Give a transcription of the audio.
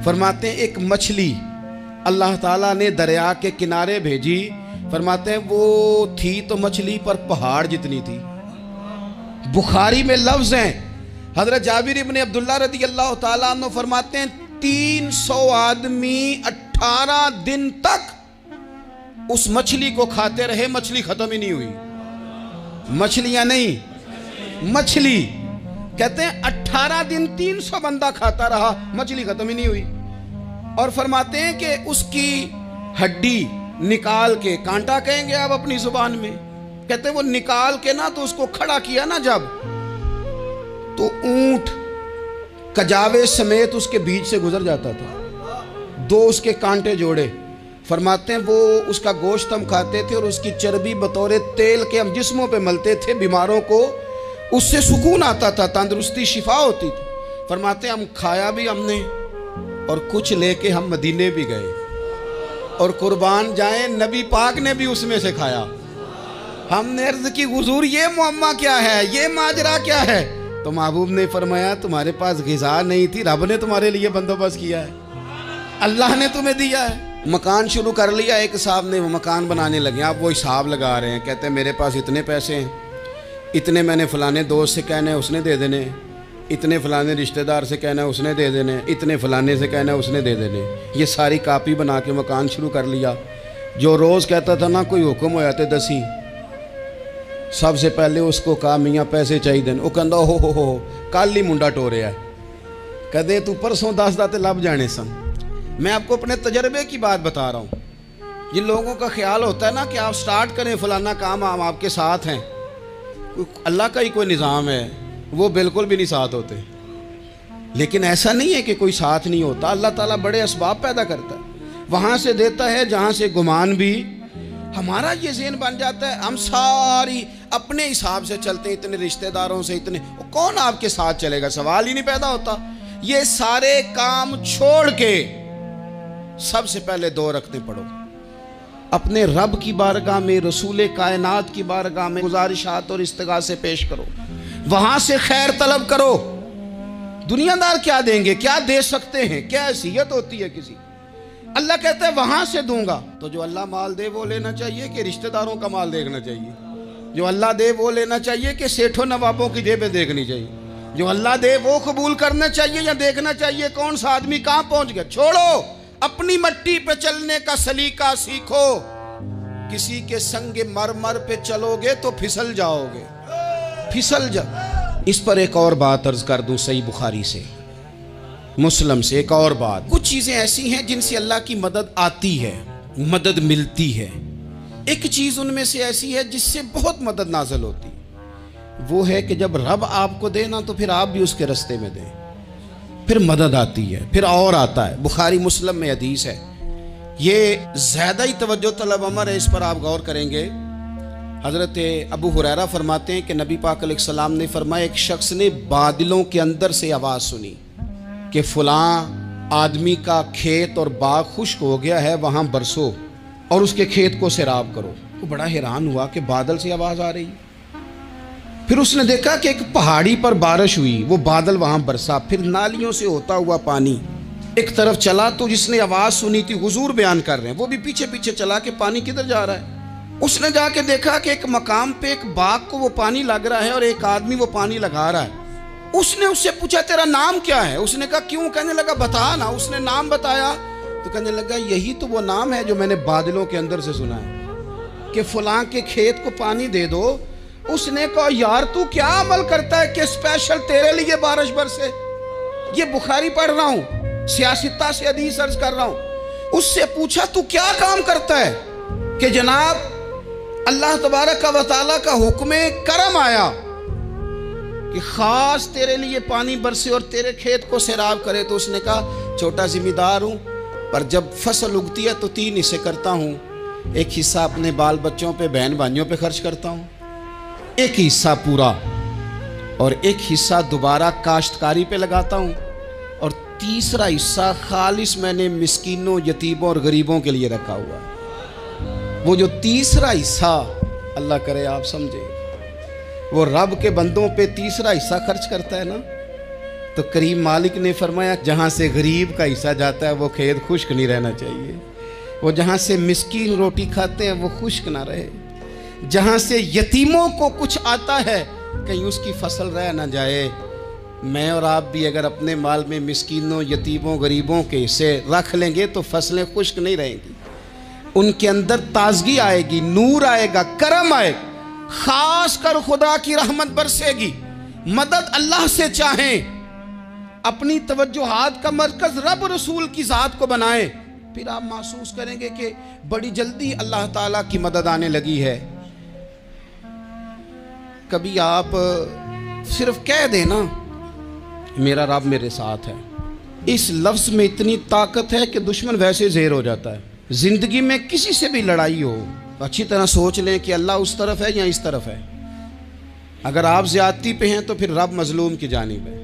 फरमाते हैं एक मछली अल्लाह ताला ने दरिया के किनारे भेजी। फरमाते हैं वो थी तो मछली पर पहाड़ जितनी थी। बुखारी में लफ्ज हैं, हजरत जाबिर इब्न अब्दुल्ला रदी अल्लाह ताला अन्हु फरमाते हैं 300 आदमी 18 दिन तक उस मछली को खाते रहे, मछली खत्म ही नहीं हुई। मछलियां नहीं, मछली। कहते हैं 18 दिन 300 बंदा खाता रहा, मछली खत्म ही नहीं हुई। और फरमाते हैं कि उसकी हड्डी निकाल के, कांटा कहेंगे आप अपनी जुबान में, कहते हैं वो निकाल के ना तो उसको खड़ा किया ना जब, तो ऊंट कजावे समेत उसके बीच से गुजर जाता था। 2 उसके कांटे जोड़े। फरमाते हैं वो उसका गोश्त हम खाते थे और उसकी चर्बी बतौर तेल के हम जिस्मों पे मलते थे, बीमारों को उससे सुकून आता था, तंदुरुस्ती शिफा होती थी। फरमाते हैं हम खाया भी हमने और कुछ लेके हम मदीने भी गए, और कुर्बान जाए नबी पाक ने भी उसमें से खाया। हमने अर्ज की हुजूर ये मुअम्मा क्या है, ये माजरा क्या है? तो महबूब ने फरमाया तुम्हारे पास ग़िज़ा नहीं थी, रब ने तुम्हारे लिए बंदोबस्त किया है, अल्लाह ने तुम्हें दिया है। मकान शुरू कर लिया, एक साहब ने वो मकान बनाने लगे, आप वो हिसाब लगा रहे हैं। कहते हैं मेरे पास इतने पैसे हैं, इतने मैंने फलाने दोस्त से कहना है उसने दे देने, इतने फलाने रिश्तेदार से कहना है उसने दे देने, इतने फलाने से कहना है उसने दे देने। ये सारी कापी बना के मकान शुरू कर लिया। जो रोज़ कहता था ना कोई हुक्म हो जाते 10 ही, सबसे पहले उसको कहा मियाँ पैसे चाहिए। वो कहता हो कल ही मुंडा टोरिया है, कहते तू परसों 10 दाते लब जाने सन। मैं आपको अपने तजर्बे की बात बता रहा हूँ। जिन लोगों का ख्याल होता है ना कि आप स्टार्ट करें फलाना काम, हम आपके साथ हैं, अल्लाह का ही कोई निज़ाम है, वो बिल्कुल भी नहीं साथ होते। लेकिन ऐसा नहीं है कि कोई साथ नहीं होता, अल्लाह ताला बड़े असबाब पैदा करता है, वहाँ से देता है जहाँ से गुमान भी। हमारा ये ज़हन बन जाता है, हम सारी अपने हिसाब से चलते हैं, इतने रिश्तेदारों से, इतने, कौन आपके साथ चलेगा, सवाल ही नहीं पैदा होता। ये सारे काम छोड़ के सबसे पहले 2 रखते पढ़ो, अपने रब की बारगाह में, रसूल कायनात की बारगाह में गुजारिशात और इस्तिगासे पेश करो, वहां से खैर तलब करो। दुनियादार क्या देंगे, क्या दे सकते हैं, क्या हैसियत होती है किसी। अल्लाह कहता है वहां से दूंगा। तो जो अल्लाह माल दे वो लेना चाहिए कि रिश्तेदारों का माल देखना चाहिए? जो अल्लाह दे वो लेना चाहिए कि सेठों नवाबों की जेबें देखनी चाहिए? जो अल्लाह दे वो कबूल करना चाहिए या देखना चाहिए कौन सा आदमी कहां पहुंच गया? छोड़ो, अपनी मट्टी पे चलने का सलीका सीखो। किसी के संग मरमर पे चलोगे तो फिसल जाओगे, फिसल जा। इस पर एक और बात अर्ज कर दूं, सही बुखारी से, मुस्लिम से एक और बात। कुछ चीजें ऐसी हैं जिनसे अल्लाह की मदद आती है, मदद मिलती है। एक चीज उनमें से ऐसी है जिससे बहुत मदद नाज़िल होती है, वो है कि जब रब आपको दे ना तो फिर आप भी उसके रास्ते में दें, फिर मदद आती है, फिर और आता है। बुखारी मुस्लिम में हदीस है, ये ज़्यादा ही तवज्जो तलब अमर है, इस पर आप गौर करेंगे। हज़रत अबू हुरैरा फरमाते हैं कि नबी पाक अलैहिस्सलाम ने फरमाया एक शख्स ने बादलों के अंदर से आवाज़ सुनी कि फ़लाँ आदमी का खेत और बाग खुश्क हो गया है, वहाँ बरसो और उसके खेत को सैराब करो। वो बड़ा हैरान हुआ कि बादल से आवाज़ आ रही। फिर उसने देखा कि एक पहाड़ी पर बारिश हुई, वो बादल वहाँ बरसा, फिर नालियों से होता हुआ पानी एक तरफ चला। तो जिसने आवाज़ सुनी थी, हुजूर बयान कर रहे हैं, वो भी पीछे पीछे चला कि पानी किधर जा रहा है। उसने जाके देखा कि एक मकाम पे एक बाग को वो पानी लग रहा है और एक आदमी वो पानी लगा रहा है। उसने उससे पूछा तेरा नाम क्या है? उसने कहा क्यों? कहने लगा बता ना। उसने नाम बताया तो कहने लगा यही तो वो नाम है जो मैंने बादलों के अंदर से सुना है कि फलां के खेत को पानी दे दो। उसने कहा यार तू क्या अमल करता है कि स्पेशल तेरे लिए बारिश बरसे? ये बुखारी पढ़ रहा हूँ, सियासता से हदीस अर्ज कर रहा हूँ। उससे पूछा तू क्या काम करता है कि जनाब अल्लाह तबारक व तआला का हुक्म करम आया कि खास तेरे लिए पानी बरसे और तेरे खेत को सैराब करे। तो उसने कहा छोटा जिम्मेदार हूँ, पर जब फसल उगती है तो 3 हिस्से करता हूँ। एक हिस्सा अपने बाल बच्चों पे, बहन भाइयों पे खर्च करता हूँ, एक हिस्सा पूरा, और एक हिस्सा दोबारा काश्तकारी पे लगाता हूँ, और तीसरा हिस्सा खालिस मैंने मिस्कीनों, यतीमों और गरीबों के लिए रखा हुआ है। वो जो तीसरा हिस्सा, अल्लाह करे आप समझे, वो रब के बंदों पे तीसरा हिस्सा खर्च करता है ना, तो करीम मालिक ने फरमाया, जहाँ से गरीब का हिस्सा जाता है वो खेत खुश्क नहीं रहना चाहिए, वो जहाँ से मिस्कीन रोटी खाते हैं वो खुश्क ना रहे, जहाँ से यतीमों को कुछ आता है कहीं उसकी फसल रह ना जाए। मैं और आप भी अगर अपने माल में मिस्कीनों, यतीमों, गरीबों के हिस्से रख लेंगे तो फसलें खुश्क नहीं रहेंगी, उनके अंदर ताजगी आएगी, नूर आएगा, करम आएगा, खास कर खुदा की रहमत बरसेगी। मदद अल्लाह से चाहें, अपनी तवज्जुहात का मरकज रब रसूल की ज़ात को बनाएं, फिर आप महसूस करेंगे कि बड़ी जल्दी अल्लाह ताला की मदद आने लगी है। कभी आप सिर्फ कह देना मेरा रब मेरे साथ है, इस लफ्ज़ में इतनी ताकत है कि दुश्मन वैसे ज़ेर हो जाता है। ज़िंदगी में किसी से भी लड़ाई हो, अच्छी तरह सोच लें कि अल्लाह उस तरफ है या इस तरफ है। अगर आप ज़्यादती पे हैं तो फिर रब मज़लूम की जानिब है।